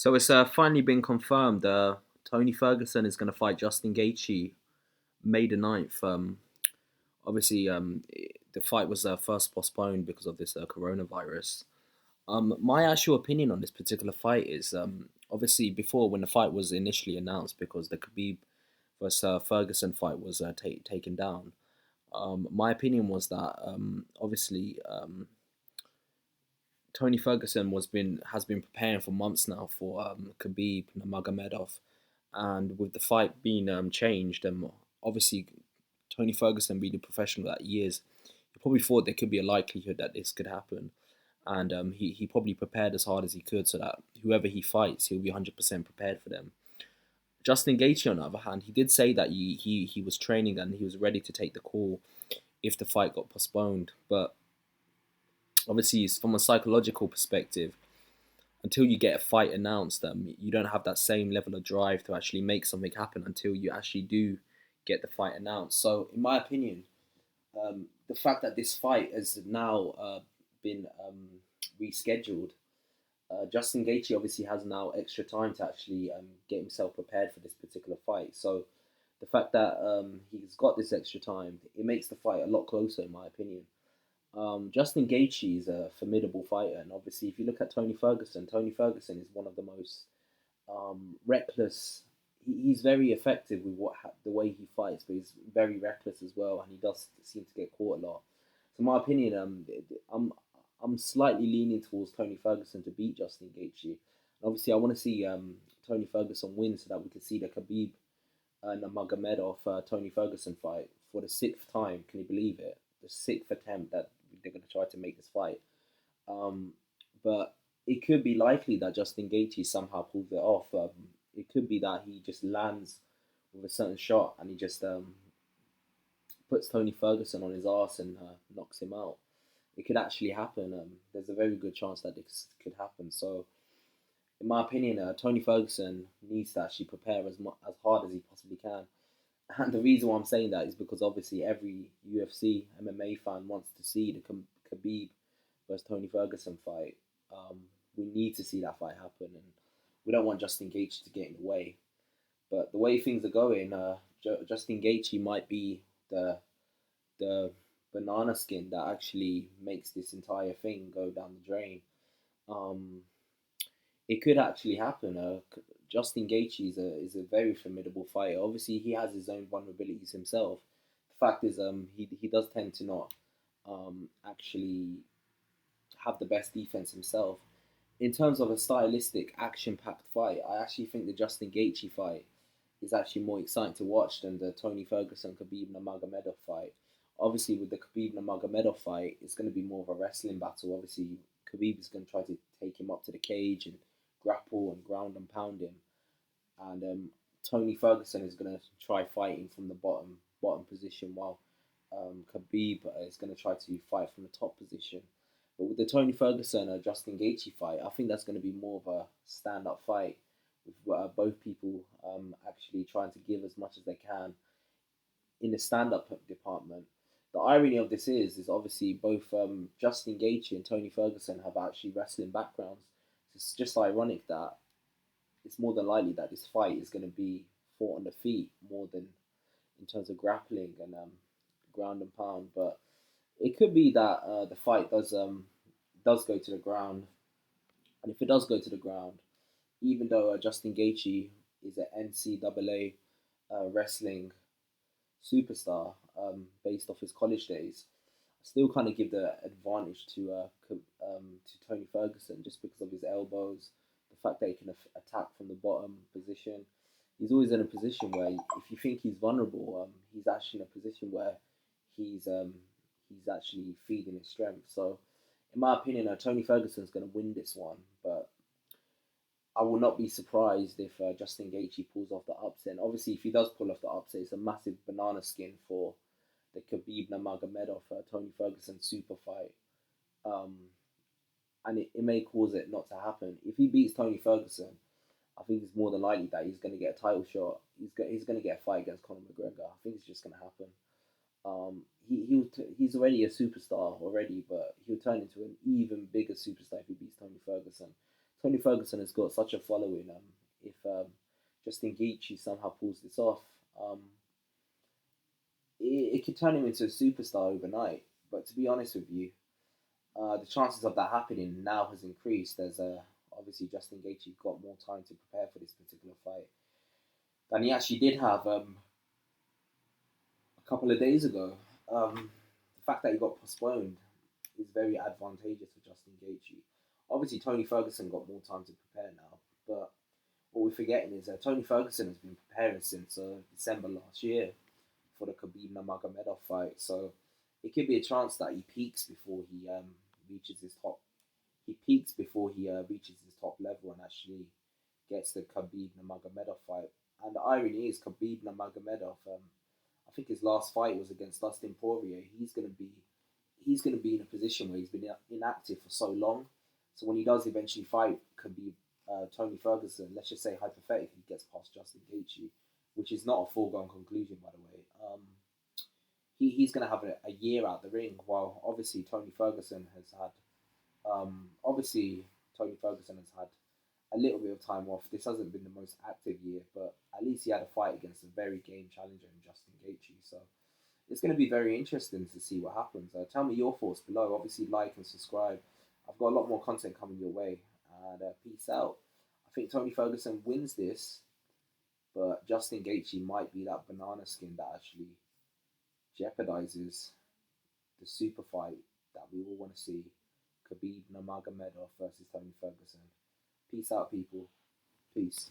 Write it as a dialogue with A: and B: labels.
A: So it's finally been confirmed. Tony Ferguson is going to fight Justin Gaethje May the 9th. Obviously, the fight was first postponed because of this coronavirus. My actual opinion on this particular fight is obviously before when the fight was initially announced, because the Khabib versus Ferguson fight was taken down. My opinion was that obviously Tony Ferguson has been preparing for months now for Khabib Nurmagomedov, and with the fight being changed, obviously Tony Ferguson being a professional that he is, he probably thought there could be a likelihood that this could happen, and he probably prepared as hard as he could so that whoever he fights, he'll be 100% prepared for them. Justin Gaethje, on the other hand, he did say that he was training and he was ready to take the call if the fight got postponed, but obviously from a psychological perspective, until you get a fight announced, you don't have that same level of drive to actually make something happen until you actually do get the fight announced. So, in my opinion, the fact that this fight has now been rescheduled, Justin Gaethje obviously has now extra time to actually get himself prepared for this particular fight. So, the fact that he's got this extra time, it makes the fight a lot closer, in my opinion. Justin Gaethje is a formidable fighter, and obviously, if you look at Tony Ferguson is one of the most reckless. He's very effective with the way he fights, but he's very reckless as well, and he does seem to get caught a lot. So, in my opinion, I'm slightly leaning towards Tony Ferguson to beat Justin Gaethje. And obviously, I want to see Tony Ferguson win so that we can see the Khabib Nurmagomedov Tony Ferguson fight for the sixth time. Can you believe it? The sixth attempt that they're going to try to make this fight. Um, but it could be likely that Justin Gaethje somehow pulls it off. It could be that he just lands with a certain shot and he just puts Tony Ferguson on his ass and knocks him out. It could actually happen. There's a very good chance that this could happen. So, in my opinion, Tony Ferguson needs to actually prepare as hard as he possibly can. And the reason why I'm saying that is because obviously every UFC MMA fan wants to see the Khabib versus Tony Ferguson fight. We need to see that fight happen, and we don't want Justin Gaethje to get in the way. But the way things are going, Justin Gaethje might be the banana skin that actually makes this entire thing go down the drain. Um, it could actually happen. Justin Gaethje is a very formidable fighter. Obviously, he has his own vulnerabilities himself. The fact is, he does tend to not actually have the best defense himself. In terms of a stylistic, action-packed fight, I actually think the Justin Gaethje fight is actually more exciting to watch than the Tony Ferguson Khabib Nurmagomedov fight. Obviously, with the Khabib Nurmagomedov fight, it's going to be more of a wrestling battle. Obviously, Khabib is going to try to take him up to the cage and grapple and ground and pound him, and Tony Ferguson is going to try fighting from the bottom position, while Khabib is going to try to fight from the top position. But with the Tony Ferguson Justin Gaethje fight, I think that's going to be more of a stand-up fight with both people actually trying to give as much as they can in the stand-up department. The irony of this is obviously both Justin Gaethje and Tony Ferguson have actually wrestling backgrounds. It's just ironic that it's more than likely that this fight is going to be fought on the feet more than in terms of grappling and ground and pound. But it could be that the fight does go to the ground, and if it does go to the ground, even though Justin Gaethje is an NCAA wrestling superstar based off his college days, I still kind of give the advantage to Tony Ferguson just because of his elbows, the fact that he can attack from the bottom position. He's always in a position where if you think he's vulnerable, he's actually in a position where he's he's actually feeding his strength. So, in my opinion, Tony Ferguson's going to win this one, but I will not be surprised if Justin Gaethje pulls off the upset. And obviously, if he does pull off the upset, it's a massive banana skin for the Khabib Nurmagomedov Tony Ferguson super fight, um, and it may cause it not to happen. If he beats Tony Ferguson, I think it's more than likely that he's going to get a title shot. He's going to get a fight against Conor McGregor. I think it's just going to happen. He's already a superstar already, but he'll turn into an even bigger superstar if he beats Tony Ferguson. Tony Ferguson has got such a following. If Justin Gaethje somehow pulls this off, um, it could turn him into a superstar overnight. But to be honest with you, the chances of that happening now has increased as obviously Justin Gaethje got more time to prepare for this particular fight than he actually did have a couple of days ago. The fact that he got postponed is very advantageous for Justin Gaethje. Obviously, Tony Ferguson got more time to prepare now, but what we're forgetting is that Tony Ferguson has been preparing since December last year for the Khabib Nurmagomedov fight. So it could be a chance that he peaks before he reaches his top. He peaks before he reaches his top level and actually gets the Khabib Nurmagomedov fight. And the irony is, Khabib Nurmagomedov, I think his last fight was against Dustin Poirier. He's gonna be in a position where he's been inactive for so long. So when he does eventually fight Khabib Tony Ferguson, let's just say hypothetically he gets past Justin Gaethje, which is not a foregone conclusion by the way. He's going to have a year out the ring, while obviously Tony Ferguson has had a little bit of time off. This hasn't been the most active year, but at least he had a fight against a very game challenger in Justin Gaethje. So it's going to be very interesting to see what happens. Tell me your thoughts below. Obviously, like and subscribe. I've got a lot more content coming your way. And peace out. I think Tony Ferguson wins this, but Justin Gaethje might be that banana skin that actually jeopardizes the super fight that we all want to see. Khabib Nurmagomedov versus Tony Ferguson. Peace out, people. Peace.